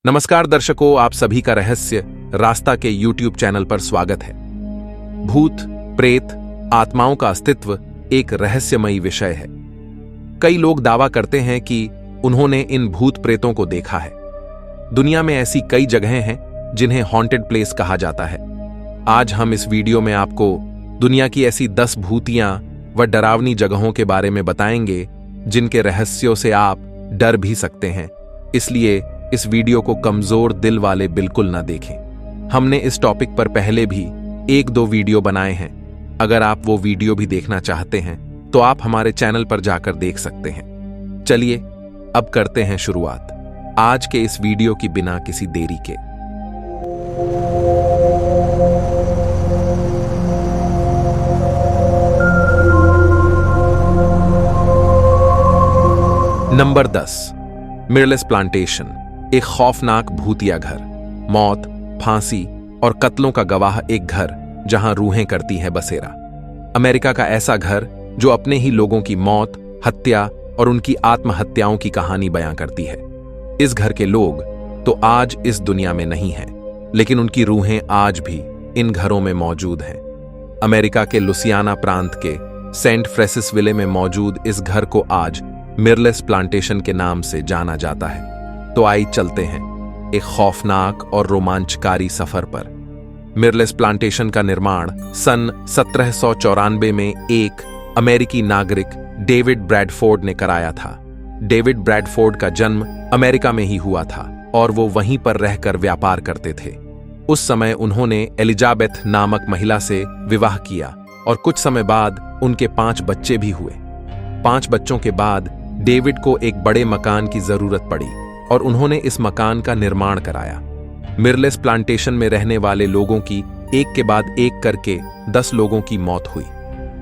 नमस्कार दर्शकों, आप सभी का रहस्य रास्ता के YouTube चैनल पर स्वागत है। भूत, प्रेत, आत्माओं का अस्तित्व एक रहस्यमयी विषय है। कई लोग दावा करते हैं कि उन्होंने इन भूत प्रेतों को देखा है। दुनिया में ऐसी कई जगहें हैं जिन्हें हॉन्टेड प्लेस कहा जाता है। आज हम इस वीडियो में आपको दुनिया की ऐसी 10 भूतियां व डरावनी जगहों के बारे में बताएंगे जिनके रहस्यों से आप डर भी सकते हैं। इसलिए इस वीडियो को कमजोर दिल वाले बिल्कुल ना देखें। हमने इस टॉपिक पर पहले भी 1-2 वीडियो बनाए हैं। अगर आप वो वीडियो भी देखना चाहते हैं तो आप हमारे चैनल पर जाकर देख सकते हैं। चलिए अब करते हैं शुरुआत आज के इस वीडियो की बिना किसी देरी के। नंबर 10, मिरलेस प्लांटेशन, एक खौफनाक भूतिया घर। मौत, फांसी और कत्लों का गवाह एक घर जहां रूहें करती हैं बसेरा। अमेरिका का ऐसा घर जो अपने ही लोगों की मौत, हत्या और उनकी आत्महत्याओं की कहानी बयां करती है। इस घर के लोग तो आज इस दुनिया में नहीं हैं, लेकिन उनकी रूहें आज भी इन घरों में मौजूद हैं। अमेरिका के लुसियाना प्रांत के सेंट फ्रेसिसविले में मौजूद इस घर को आज मिरलेस प्लांटेशन के नाम से जाना जाता है। तो आइए चलते हैं एक खौफनाक और रोमांचकारी सफर पर। मिरलेस प्लांटेशन का निर्माण सन 1794 में एक अमेरिकी नागरिक डेविड ब्रैडफोर्ड ने कराया था। डेविड ब्रैडफोर्ड का जन्म अमेरिका में ही हुआ था और वो वहीं पर रहकर व्यापार करते थे। उस समय उन्होंने एलिजाबेथ नामक महिला से विवाह किया और कुछ समय बाद उनके 5 बच्चे भी हुए। 5 बच्चों के बाद डेविड को एक बड़े मकान की जरूरत पड़ी और उन्होंने इस मकान का निर्माण कराया। मिरलेस प्लांटेशन में रहने वाले लोगों की एक के बाद एक करके 10 लोगों की मौत हुई।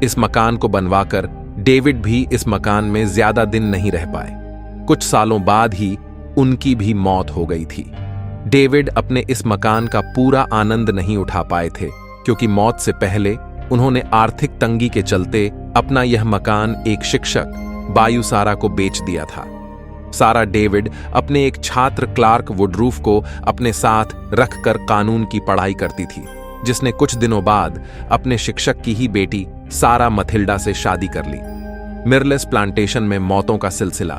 इस मकान को बनवाकर डेविड भी इस मकान में ज्यादा दिन नहीं रह पाए। कुछ सालों बाद ही उनकी भी मौत हो गई थी। डेविड अपने इस मकान का पूरा आनंद नहीं उठा पाए थे क्योंकि मौत से पहले उन्होंने आर्थिक तंगी के चलते अपना यह मकान एक शिक्षक बायु सारा को बेच दिया था। सारा डेविड अपने एक छात्र क्लार्क वुडरूफ को अपने साथ रखकर कानून की पढ़ाई करती थी, जिसने कुछ दिनों बाद अपने शिक्षक की ही बेटी सारा मथिल्डा से शादी कर ली। मिरलेस प्लांटेशन में मौतों का सिलसिला।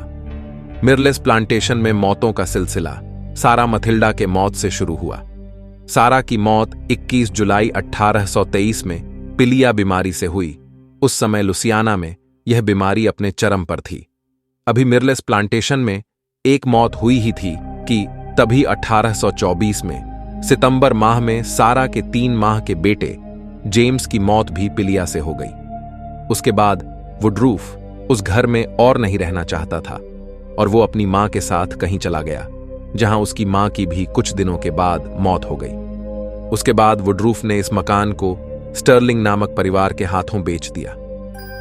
मिरलेस प्लांटेशन में मौतों का सिलसिला सारा मथिल्डा के मौत से शुरू हुआ। सारा की मौत 21 जुलाई 1823 में पिलिया बीमारी से हुई। उस समय लुसियाना में यह बीमारी अपने चरम पर थी। अभी मिरलेस प्लांटेशन में एक मौत हुई ही थी कि तभी 1824 में सितंबर माह में सारा के 3 माह के बेटे जेम्स की मौत भी पिलिया से हो गई। उसके बाद वुडरूफ उस घर में और नहीं रहना चाहता था और वो अपनी मां के साथ कहीं चला गया, जहां उसकी मां की भी कुछ दिनों के बाद मौत हो गई। उसके बाद वुडरूफ ने इस मकान को स्टर्लिंग नामक परिवार के हाथों बेच दिया।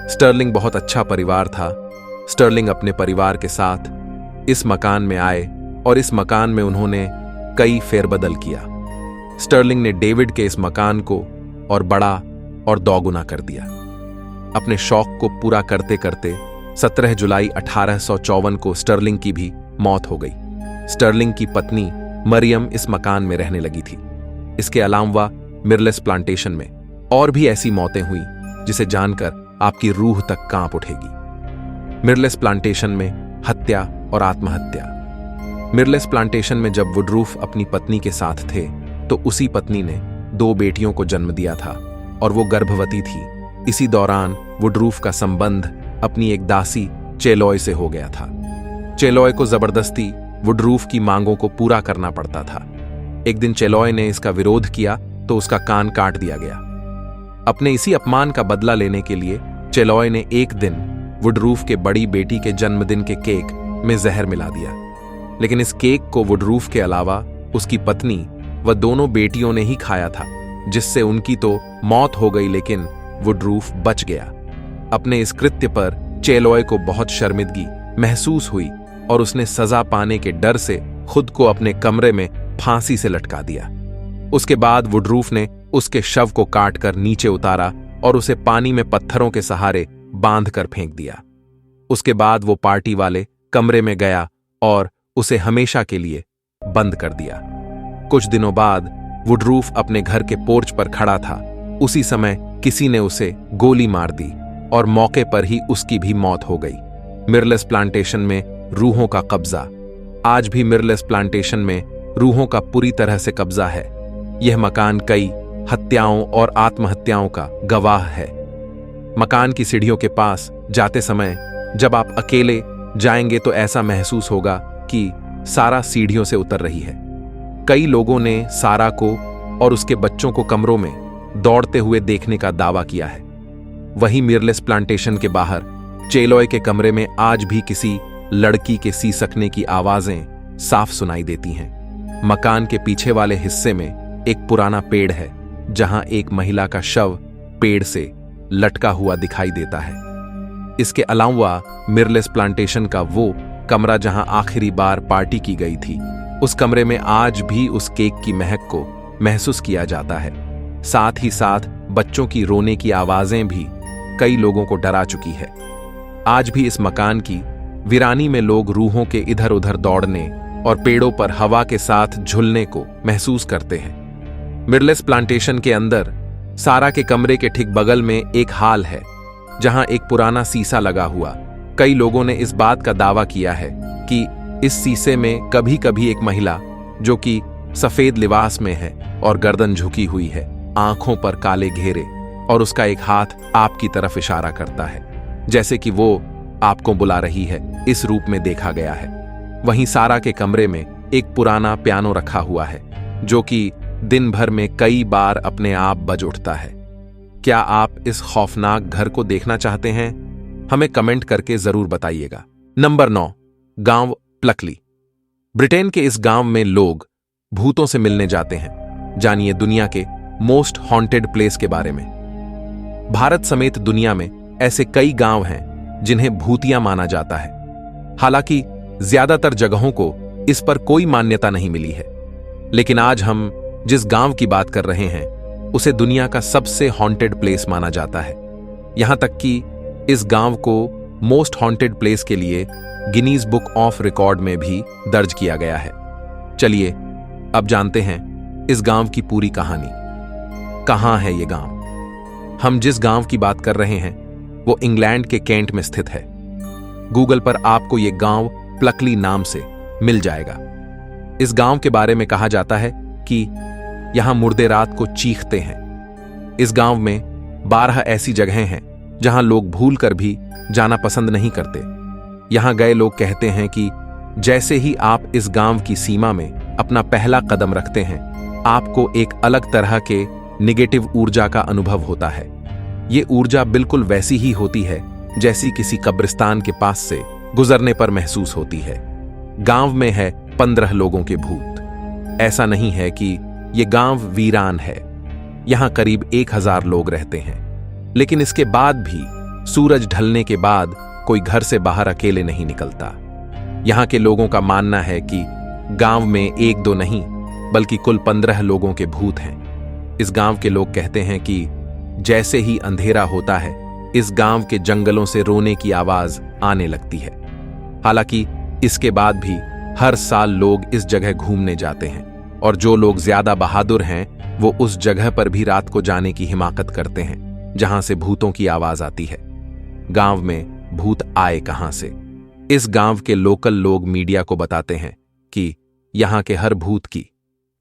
स्टर्लिंग बहुत अच्छा परिवार था। स्टर्लिंग अपने परिवार के साथ इस मकान में आए और इस मकान में उन्होंने कई फेरबदल किया। स्टर्लिंग ने डेविड के इस मकान को और बड़ा और दोगुना कर दिया। अपने शौक को पूरा करते करते 17 जुलाई 1854 को स्टर्लिंग की भी मौत हो गई। स्टर्लिंग की पत्नी मरियम इस मकान में रहने लगी थी। इसके अलावा मिरलेस प्लांटेशन में और भी ऐसी मौतें हुई जिसे जानकर आपकी रूह तक कांप उठेगी। मिरलेस प्लांटेशन में हत्या और आत्महत्या। मिरलेस प्लांटेशन में जब वुडरूफ अपनी पत्नी के साथ थे तो उसी पत्नी ने 2 बेटियों को जन्म दिया था और वो गर्भवती थी। इसी दौरान वुडरूफ का संबंध अपनी एक दासी चेलॉय से हो गया था। चेलॉय को जबरदस्ती वुडरूफ की मांगों को पूरा करना पड़ता था। एक दिन चेलॉय ने इसका विरोध किया तो उसका कान काट दिया गया। अपने इसी अपमान का बदला लेने के लिए चेलॉय ने एक दिन वुडरूफ के बड़ी बेटी के जन्मदिन के केक में जहर मिला दिया। लेकिन इस केक को वुडरूफ के अलावा उसकी पत्नी व दोनों बेटियों ने ही खाया था, जिससे उनकी तो मौत हो गई लेकिन वुडरूफ बच गया। अपने इस कृत्य पर चेलॉय को बहुत शर्मिंदगी महसूस हुई और उसने सजा पाने के डर से खुद को अपने कमरे में फांसी से लटका दिया। उसके बाद वुडरूफ ने उसके शव को काटकर नीचे उतारा और उसे पानी में पत्थरों के सहारे बांध कर फेंक दिया। उसके बाद वो पार्टी वाले कमरे में गया और उसे हमेशा के लिए बंद कर दिया। कुछ दिनों बाद वुडरूफ अपने घर के पोर्च पर खड़ा था। उसी समय किसी ने उसे गोली मार दी और मौके पर ही उसकी भी मौत हो गई। मिरलेस प्लांटेशन में रूहों का कब्जा। आज भी मिरलेस प्लांटेशन में रूहों का पूरी तरह से कब्जा है। यह मकान कई हत्याओं और आत्महत्याओं का गवाह है। मकान की सीढ़ियों के पास जाते समय जब आप अकेले जाएंगे तो ऐसा महसूस होगा कि सारा सीढ़ियों से उतर रही है। कई लोगों ने सारा को और उसके बच्चों को कमरों में दौड़ते हुए देखने का दावा किया है। वहीं मिरलेस प्लांटेशन के बाहर चेलोय के कमरे में आज भी किसी लड़की के सीसकने की आवाजें साफ सुनाई देती हैं। मकान के पीछे वाले हिस्से में एक पुराना पेड़ है जहां एक महिला का शव पेड़ से लटका हुआ दिखाई देता है। इसके अलावा मिरलेस प्लांटेशन का वो कमरा जहां आखिरी बार पार्टी की गई थी, उस कमरे में आज भी उस केक की महक को महसूस किया जाता है। साथ ही साथ बच्चों की रोने की आवाजें भी कई लोगों को डरा चुकी है। आज भी इस मकान की वीरानी में लोग रूहों के इधर उधर दौड़ने और पेड़ों पर हवा के साथ झूलने को महसूस करते हैं। मिरलेस प्लांटेशन के अंदर सारा के कमरे के ठीक बगल में एक हाल है जहां एक पुराना शीशा लगा हुआ। कई लोगों ने इस बात का दावा किया है कि इस शीशे में कभी कभी एक महिला जो कि सफेद लिबास में है और गर्दन झुकी हुई है, आंखों पर काले घेरे और उसका एक हाथ आपकी तरफ इशारा करता है, जैसे कि वो आपको बुला रही है, इस रूप में देखा गया है। वहीं सारा के कमरे में एक पुराना पियानो रखा हुआ है जो कि दिन भर में कई बार अपने आप बज उठता है। क्या आप इस खौफनाक घर को देखना चाहते हैं? हमें कमेंट करके जरूर बताइएगा। नंबर 9, गांव प्लकली। ब्रिटेन के इस गांव में लोग भूतों से मिलने जाते हैं। जानिए दुनिया के मोस्ट हॉन्टेड प्लेस के बारे में। भारत समेत दुनिया में ऐसे कई गांव हैं जिन्हें भूतिया माना जाता है। हालांकि ज्यादातर जगहों को इस पर कोई मान्यता नहीं मिली है, लेकिन आज हम जिस गांव की बात कर रहे हैं उसे दुनिया का सबसे हॉन्टेड प्लेस माना जाता है। यहां तक कि इस गांव को मोस्ट हॉन्टेड प्लेस के लिए गिनीज बुक ऑफ रिकॉर्ड में भी दर्ज किया गया है। चलिए अब जानते हैं इस गांव की पूरी कहानी। कहां है ये गांव? हम जिस गांव की बात कर रहे हैं वो इंग्लैंड के केंट में स्थित है। गूगल पर आपको ये गांव प्लकली नाम से मिल जाएगा। इस गांव के बारे में कहा जाता है कि यहां मुर्दे रात को चीखते हैं। इस गांव में 12 ऐसी जगहें हैं जहां लोग भूल कर भी जाना पसंद नहीं करते। यहां गए लोग कहते हैं कि जैसे ही आप इस गांव की सीमा में अपना पहला कदम रखते हैं, आपको एक अलग तरह के नेगेटिव ऊर्जा का अनुभव होता है। ये ऊर्जा बिल्कुल वैसी ही होती है जैसी किसी कब्रिस्तान के पास से गुजरने पर महसूस होती है। गांव में है 15 लोगों के भूत। ऐसा नहीं है कि ये गांव वीरान है। यहां करीब 1000 लोग रहते हैं, लेकिन इसके बाद भी सूरज ढलने के बाद कोई घर से बाहर अकेले नहीं निकलता। यहां के लोगों का मानना है कि गांव में 1-2 नहीं बल्कि कुल 15 लोगों के भूत हैं। इस गांव के लोग कहते हैं कि जैसे ही अंधेरा होता है, इस गांव के जंगलों से रोने की आवाज आने लगती है। हालांकि इसके बाद भी हर साल लोग इस जगह घूमने जाते हैं और जो लोग ज्यादा बहादुर हैं वो उस जगह पर भी रात को जाने की हिमाकत करते हैं जहां से भूतों की आवाज आती है। गांव में भूत आए कहां से? इस गांव के लोकल लोग मीडिया को बताते हैं कि यहां के हर भूत की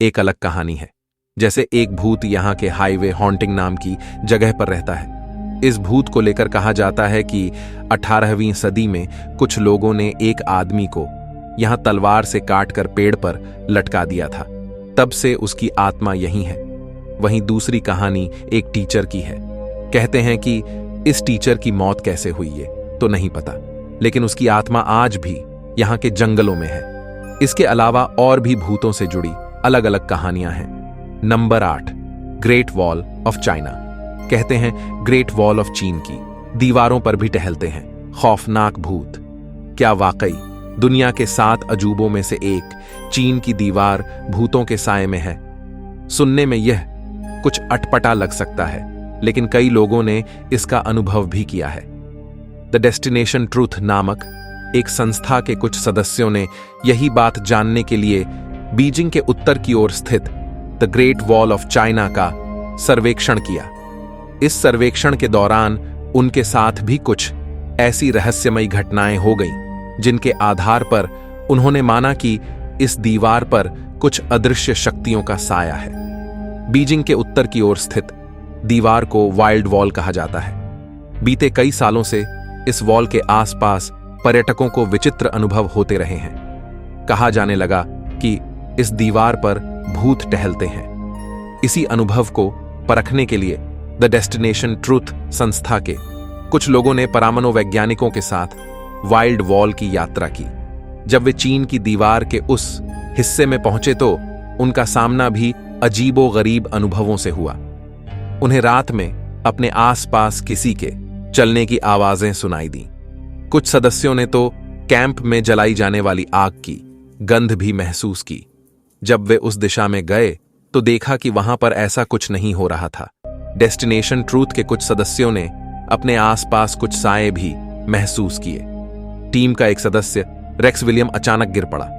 एक अलग कहानी है। जैसे एक भूत यहां के हाईवे हॉन्टिंग नाम की जगह पर रहता है। इस भूत को लेकर कहा जाता है कि 18वीं सदी में कुछ लोगों ने एक आदमी को यहां तलवार से काटकर पेड़ पर लटका दिया था। तब से उसकी आत्मा यहीं है। वहीं दूसरी कहानी एक टीचर की है। कहते हैं कि इस टीचर की मौत कैसे हुई ये तो नहीं पता, लेकिन उसकी आत्मा आज भी यहां के जंगलों में है। इसके अलावा और भी भूतों से जुड़ी अलग अलग कहानियां हैं। Number 8, great wall of China. कहते हैं ग्रेट वॉल ऑफ चीन की दीवारों पर भी टहलते हैं खौफनाक भूत। क्या वाकई दुनिया के 7 अजूबों में से एक चीन की दीवार भूतों के साए में है? सुनने में यह कुछ अटपटा लग सकता है, लेकिन कई लोगों ने इसका अनुभव भी किया है। द डेस्टिनेशन ट्रूथ नामक एक संस्था के कुछ सदस्यों ने यही बात जानने के लिए बीजिंग के उत्तर की ओर स्थित the great wall of China का सर्वेक्षण किया। इस सर्वेक्षण के दौरान उनके साथ भी कुछ ऐसी रहस्यमयी घटनाएं हो गईं जिनके आधार पर उन्होंने माना कि इस दीवार पर कुछ अदृश्य शक्तियों का साया है। बीजिंग के उत्तर की ओर स्थित दीवार को वाइल्ड वॉल कहा जाता है। बीते कई सालों से इस वॉल के आसपास पर्यटकों को विचित्र अनुभव होते रहे हैं। कहा जाने लगा कि इस दीवार पर भूत टहलते हैं। इसी अनुभव को परखने के लिए द डेस्टिनेशन ट्रूथ संस्था के कुछ लोगों ने परामनोवैज्ञानिकों के साथ वाइल्ड वॉल की यात्रा की। जब वे चीन की दीवार के उस हिस्से में पहुंचे तो उनका सामना भी अजीबो-गरीब अनुभवों से हुआ। उन्हें रात में अपने आसपास किसी के चलने की आवाजें सुनाई दी। कुछ सदस्यों ने तो कैंप में जलाई जाने वाली आग की गंध भी महसूस की। जब वे उस दिशा में गए तो देखा कि वहां पर ऐसा कुछ नहीं हो रहा था। डेस्टिनेशन ट्रूथ के कुछ सदस्यों ने अपने आसपास कुछ साए भी महसूस किए। टीम का एक सदस्य रेक्स विलियम अचानक गिर पड़ा।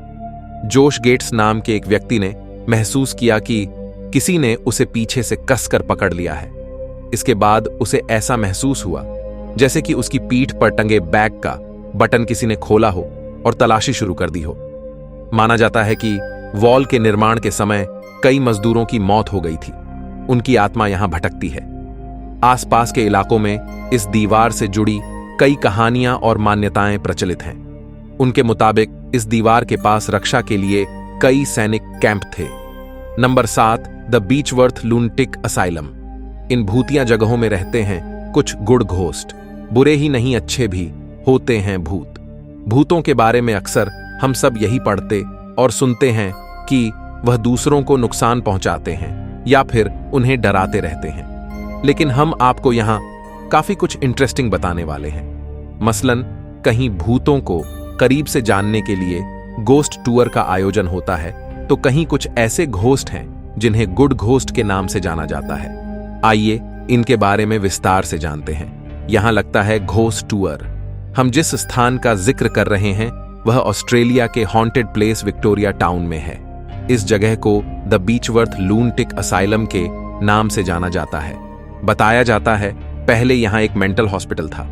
जोश गेट्स नाम के एक व्यक्ति ने महसूस किया कि किसी ने उसे पीछे से कसकर पकड़ लिया है। इसके बाद उसे ऐसा महसूस हुआ जैसे कि उसकी पीठ पर टंगे बैग का बटन किसी ने खोला हो और तलाशी शुरू कर दी हो। माना जाता है कि वॉल के निर्माण के समय कई मजदूरों की मौत हो गई थी। उनकी आत्मा यहां भटकती है। आसपास के इलाकों में इस दीवार से जुड़ी कई कहानियां और मान्यताएं प्रचलित हैं। उनके मुताबिक इस दीवार के पास रक्षा के लिए कई सैनिक कैंप थे। Number 7 the Beechworth Lunatic Asylum. इन भूतिया जगहों में रहते हैं कुछ गुड घोस्ट। बुरे ही नहीं, अच्छे भी होते हैं भूत। भूतों के बारे में अक्सर हम सब यही पढ़ते और सुनते हैं कि वह दूसरों को नुकसान पहुंचाते हैं या फिर उन्हें डराते रहते हैं। लेकिन हम आपको यहां काफी कुछ इंटरेस्टिंग बताने वाले हैं। मसलन कहीं भूतों को करीब से जानने के लिए गोस्ट टूर का आयोजन होता है, तो कहीं कुछ ऐसे घोस्ट हैं जिन्हें गुड घोस्ट के नाम से जाना जाता है। आइए इनके बारे में विस्तार से जानते हैं। यहां लगता है घोस्ट टूर। हम जिस स्थान का जिक्र कर रहे हैं वह ऑस्ट्रेलिया के हॉन्टेड प्लेस विक्टोरिया टाउन में है। इस जगह को द बीचवर्थ लूनटिक असाइलम के नाम से जाना जाता है। बताया जाता है पहले यहां एक मेंटल हॉस्पिटल था।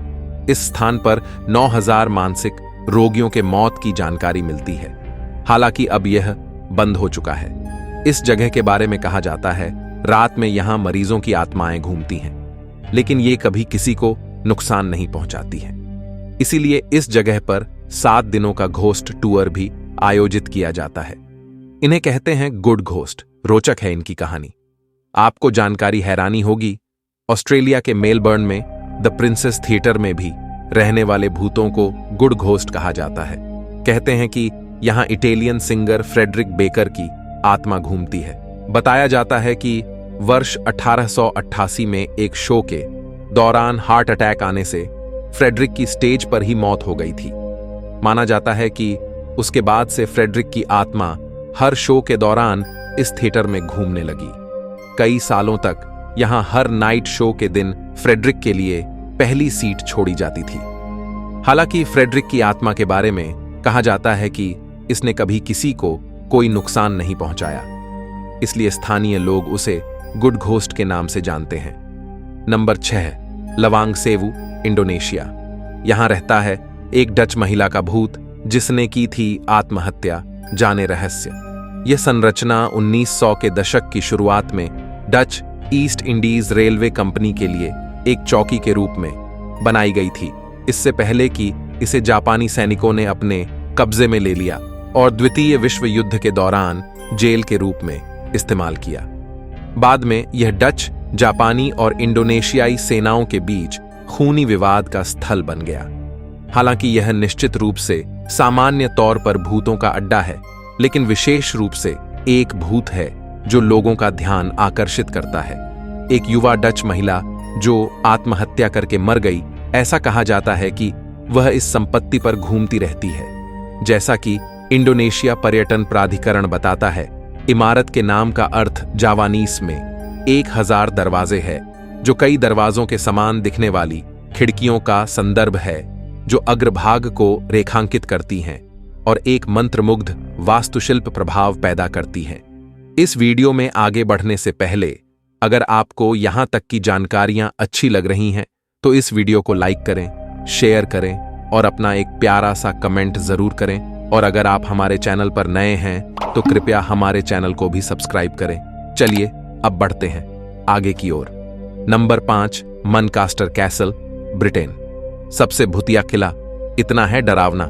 इस स्थान पर 9000 मानसिक रोगियों के मौत की जानकारी मिलती है। हालांकि अब यह बंद हो चुका है। इस जगह के बारे में कहा जाता है रात में यहां मरीजों की आत्माएं घूमती हैं, लेकिन ये कभी किसी को नुकसान नहीं पहुंचाती हैं। इसीलिए इस जगह पर 7 दिनों का घोस्ट टूर भी आयोजित किया जाता है। इन्हें कहते हैं गुड घोस्ट। रोचक है इनकी कहानी। आपको जानकारी हैरानी होगी, ऑस्ट्रेलिया के मेलबर्न में द प्रिंसेस थिएटर में भी रहने वाले भूतों को गुड घोस्ट कहा जाता है। कहते हैं कि यहां इटालियन सिंगर फ्रेडरिक बेकर की आत्मा घूमती है। बताया जाता है कि वर्ष 1888 में एक शो के दौरान हार्ट अटैक आने से फ्रेडरिक की स्टेज पर ही मौत हो गई थी। माना जाता है कि उसके बाद से फ्रेडरिक की आत्मा हर शो के दौरान इस थिएटर में घूमने लगी। कई सालों तक यहां हर नाइट शो के दिन फ्रेडरिक के लिए पहली सीट छोड़ी जाती थी। हालांकि फ्रेडरिक की आत्मा के बारे में कहा जाता है कि इसने कभी किसी को कोई नुकसान नहीं पहुंचाया, इसलिए स्थानीय लोग उसे गुड घोस्ट के नाम से जानते हैं। Number 6 Lawang Sewu, Indonesia. यहां रहता है एक डच महिला का भूत जिसने की थी आत्महत्या। जाने रहस्य। यह संरचना 1900 के दशक की शुरुआत में Dutch east Indies railway company के लिए एक चौकी के रूप में बनाई गई थी। इससे पहले कि इसे जापानी सैनिकों ने अपने कब्जे में ले लिया और द्वितीय विश्व युद्ध के दौरान जेल के रूप में इस्तेमाल किया। बाद में यह डच, जापानी और इंडोनेशियाई सेनाओं के बीच खूनी विवाद का स्थल बन गया। हालांकि यह निश्चित रूप से सामान्य तौर पर भूतों का अड्डा है, लेकिन विशेष रूप से एक भूत है जो लोगों का ध्यान आकर्षित करता है। एक युवा डच महिला जो आत्महत्या करके मर गई। ऐसा कहा जाता है कि वह इस संपत्ति पर घूमती रहती है। जैसा कि इंडोनेशिया पर्यटन प्राधिकरण बताता है, इमारत के नाम का अर्थ जावानीस में 1000 दरवाजे है, जो कई दरवाजों के समान दिखने वाली खिड़कियों का संदर्भ है जो अग्रभाग को रेखांकित करती हैं। और एक मंत्रमुग्ध वास्तुशिल्प प्रभाव पैदा करती हैं। इस वीडियो में आगे बढ़ने से पहले अगर आपको यहां तक की जानकारियां अच्छी लग रही हैं तो इस वीडियो को लाइक करें, शेयर करें और अपना एक प्यारा सा कमेंट जरूर करें। और अगर आप हमारे चैनल पर नए हैं तो कृपया हमारे चैनल को भी सब्सक्राइब करें। चलिए अब बढ़ते हैं आगे की ओर। Number 5, Muncaster castle, Britain. सबसे भूतिया किला इतना है डरावना,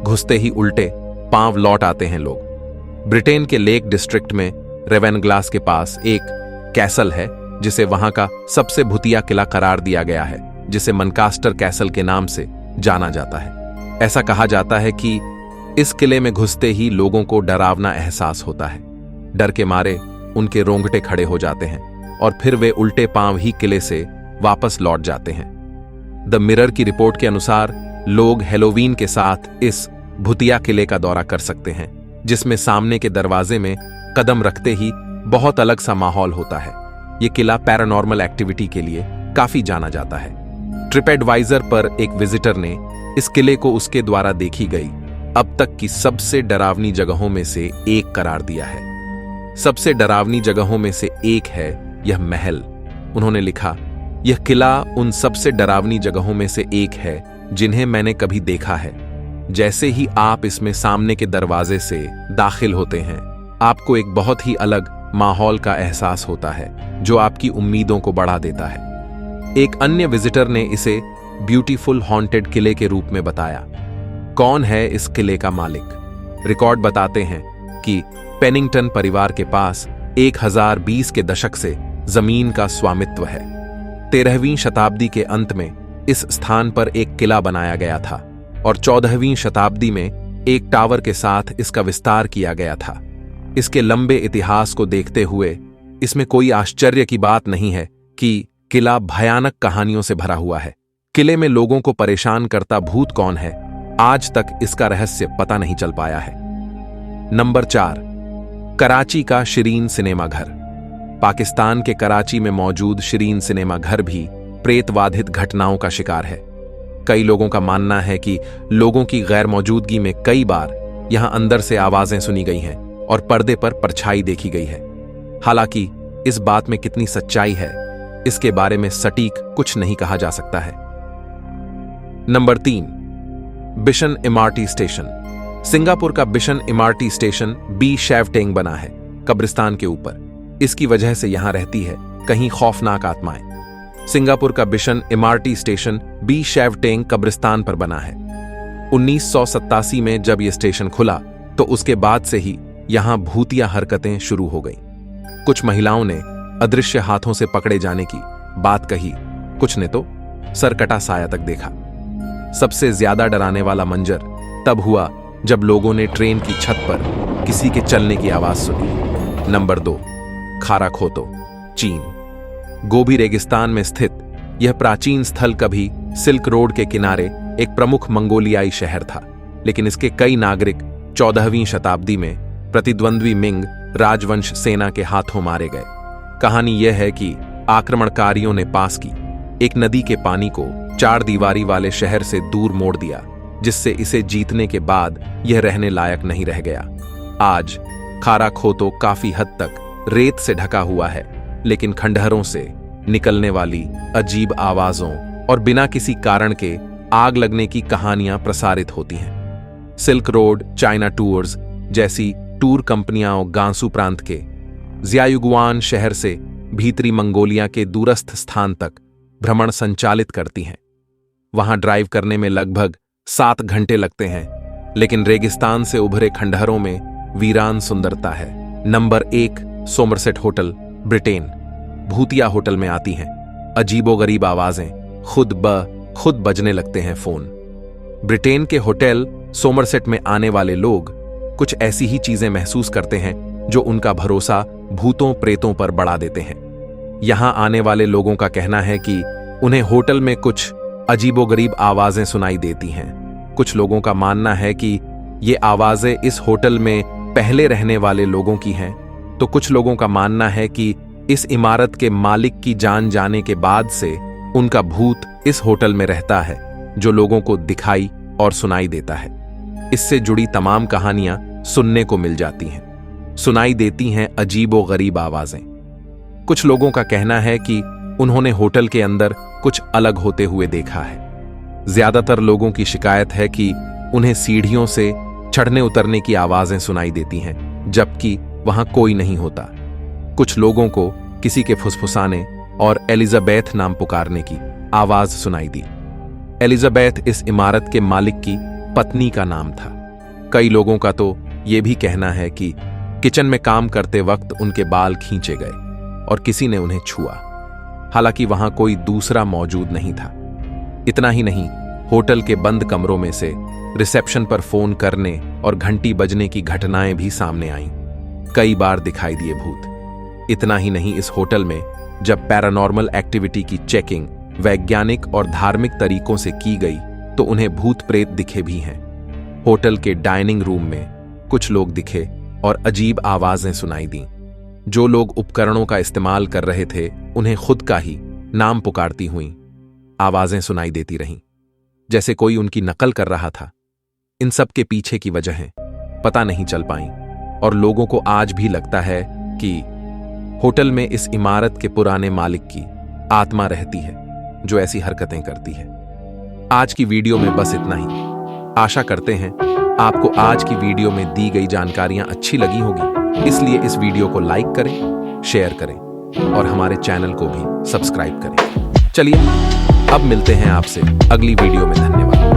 घुसते ही उल्टे पांव लौट आते हैं लोग। ब्रिटेन के लेक डिस्ट्रिक्ट में रेवेनग्लास के पास एक कैसल है जिसे वहां का सबसे भूतिया किला करार दिया गया है, जिसे मनकास्टर कैसल के नाम से जाना जाता है। ऐसा कहा जाता है कि इस किले में घुसते ही लोगों को डरावना एहसास होता है। डर के मारे उनके रोंगटे खड़े हो जाते हैं और फिर वे उल्टे पांव ही किले से वापस लौट जाते हैं। द मिरर की रिपोर्ट के अनुसार लोग हैलोवीन के साथ इस भूतिया किले का दौरा कर सकते हैं, जिसमें सामने के दरवाजे में कदम रखते ही बहुत अलग सा माहौल होता है। यह किला पैरानॉर्मल एक्टिविटी के लिए काफी जाना जाता है। ट्रिप एडवाइजर पर एक विजिटर ने इस किले को उसके द्वारा देखी गई अब तक की सबसे डरावनी जगहों में से एक करार दिया है। सबसे डरावनी जगहों में से एक है यह महल। उन्होंने लिखा, यह किला उन सबसे डरावनी जगहों में से एक है जिन्हें मैंने कभी देखा है। जैसे ही आप इसमें सामने के दरवाजे से दाखिल होते हैं, आपको एक बहुत ही अलग माहौल का एहसास होता है जो आपकी उम्मीदों को बढ़ा देता है। एक अन्य विजिटर ने इसे ब्यूटीफुल हॉन्टेड किले के रूप में बताया। कौन है इस किले का मालिक? रिकॉर्ड बताते हैं कि पेनिंगटन परिवार के पास 1020 के दशक से जमीन का स्वामित्व है। 13वीं शताब्दी के अंत में इस स्थान पर एक किला बनाया गया था और 14वीं शताब्दी में एक टावर के साथ इसका विस्तार किया गया था। इसके लंबे इतिहास को देखते हुए इसमें कोई आश्चर्य की बात नहीं है कि किला भयानक कहानियों से भरा हुआ है। किले में लोगों को परेशान करता भूत कौन है, आज तक इसका रहस्य पता नहीं चल पाया है। नंबर 4, कराची का शिरीन सिनेमा घर। पाकिस्तान के कराची में मौजूद शिरीन सिनेमा घर भी प्रेतवाधित घटनाओं का शिकार है। कई लोगों का मानना है कि लोगों की गैर मौजूदगी में कई बार यहां अंदर से आवाजें सुनी गई हैं और पर्दे पर परछाई देखी गई है। हालांकि इस बात में कितनी सच्चाई है, इसके बारे में सटीक कुछ नहीं कहा जा सकता है। Number 3, Bishan MRT station. Singapore का बिशन एमआरटी स्टेशन बी शेवटेंग बना है कब्रिस्तान के ऊपर। इसकी वजह से यहां रहती है कहीं खौफनाक आत्माएं। सिंगापुर का बिशन एमआरटी स्टेशन बी शेवटेंग कब्रिस्तान पर बना है। 1987 में जब यह स्टेशन खुला तो उसके बाद से ही यहां भूतिया हरकतें शुरू हो गईं। कुछ महिलाओं ने अदृश्य हाथों से पकड़े जाने की बात कही, कुछ ने तो सरकटा साया तक देखा। सबसे ज्यादा डराने वाला मंजर तब हुआ जब लोगों ने ट्रेन की छत पर किसी के चलने की आवाज सुनी। नंबर 2, खारा खोतो, चीन। गोबी रेगिस्तान में स्थित यह प्राचीन स्थल कभी सिल्क रोड के किनारे एक प्रमुख मंगोलियाई शहर था, लेकिन इसके कई नागरिक 14वीं शताब्दी में प्रतिद्वंद्वी मिंग राजवंश सेना के हाथों मारे गए। कहानी यह है कि आक्रमणकारियों ने पास की एक नदी के पानी को 4 दीवारी वाले शहर से दूर मोड़ दिया, जिससे इसे जीतने के बाद यह रहने लायक नहीं रह गया। आज खारा खोतो काफी हद तक रेत से ढका हुआ है, लेकिन खंडहरों से निकलने वाली अजीब आवाजों और बिना किसी कारण के आग लगने की कहानियां प्रसारित होती हैं। सिल्क रोड चाइना टूर्स जैसी टूर कंपनियां गांसू प्रांत के ज़ियायुगुआन शहर से भीतरी मंगोलिया के दूरस्थ स्थान तक भ्रमण संचालित करती हैं। वहां ड्राइव करने में लगभग 7 घंटे लगते हैं, लेकिन रेगिस्तान से उभरे खंडहरों में वीरान सुंदरता है। Number 1, Somerset hotel, Britain. भूतिया होटल में आती हैं अजीबोगरीब आवाजें, खुद बजने लगते हैं फोन। ब्रिटेन के होटल सोमरसेट में आने वाले लोग कुछ ऐसी ही चीजें महसूस करते हैं जो उनका भरोसा भूतों प्रेतों पर बढ़ा देते हैं। यहां आने वाले लोगों का कहना है कि उन्हें होटल में कुछ अजीबोगरीब आवाजें सुनाई देती हैं। कुछ लोगों का मानना है कि ये आवाजें इस होटल में पहले रहने वाले लोगों की हैं, तो कुछ लोगों का मानना है कि इस इमारत के मालिक की जान जाने के बाद से उनका भूत इस होटल में रहता है, जो लोगों को दिखाई और सुनाई देता है। इससे जुड़ी तमाम कहानियां सुनने को मिल जाती हैं। सुनाई देती हैं अजीबो गरीब आवाजें। कुछ लोगों का कहना है कि उन्होंने होटल के अंदर कुछ अलग होते हुए देखा है। ज्यादातर लोगों की शिकायत है कि उन्हें सीढ़ियों से चढ़ने उतरने की आवाजें सुनाई देती हैं, जबकि वहां कोई नहीं होता। कुछ लोगों को किसी के फुसफुसाने और एलिजाबेथ नाम पुकारने की आवाज सुनाई दी। एलिजाबेथ इस इमारत के मालिक की पत्नी का नाम था। कई लोगों का तो यह भी कहना है कि किचन में काम करते वक्त उनके बाल खींचे गए और किसी ने उन्हें छुआ, हालांकि वहां कोई दूसरा मौजूद नहीं था। इतना ही नहीं, होटल के बंद कमरों में से रिसेप्शन पर फोन करने और घंटी बजने की घटनाएं भी सामने आईं। कई बार दिखाई दिए भूत। इतना ही नहीं, इस होटल में जब पैरानॉर्मल एक्टिविटी की चेकिंग वैज्ञानिक और धार्मिक तरीकों से की गई तो उन्हें भूत प्रेत दिखे भी हैं। होटल के डाइनिंग रूम में कुछ लोग दिखे और अजीब आवाजें सुनाई दी। जो लोग उपकरणों का इस्तेमाल कर रहे थे उन्हें खुद का ही नाम पुकारती हुई आवाजें सुनाई देती रहीं, जैसे कोई उनकी नकल कर रहा था। इन सब के पीछे की वजहें पता नहीं चल पाईं और लोगों को आज भी लगता है कि होटल में इस इमारत के पुराने मालिक की आत्मा रहती है जो ऐसी हरकतें करती है। आज की वीडियो में बस इतना ही। आशा करते हैं आपको आज की वीडियो में दी गई जानकारियां अच्छी लगी होगी, इसलिए इस वीडियो को लाइक करें, शेयर करें और हमारे चैनल को भी सब्सक्राइब करें। चलिए अब मिलते हैं आपसे अगली वीडियो में। धन्यवाद।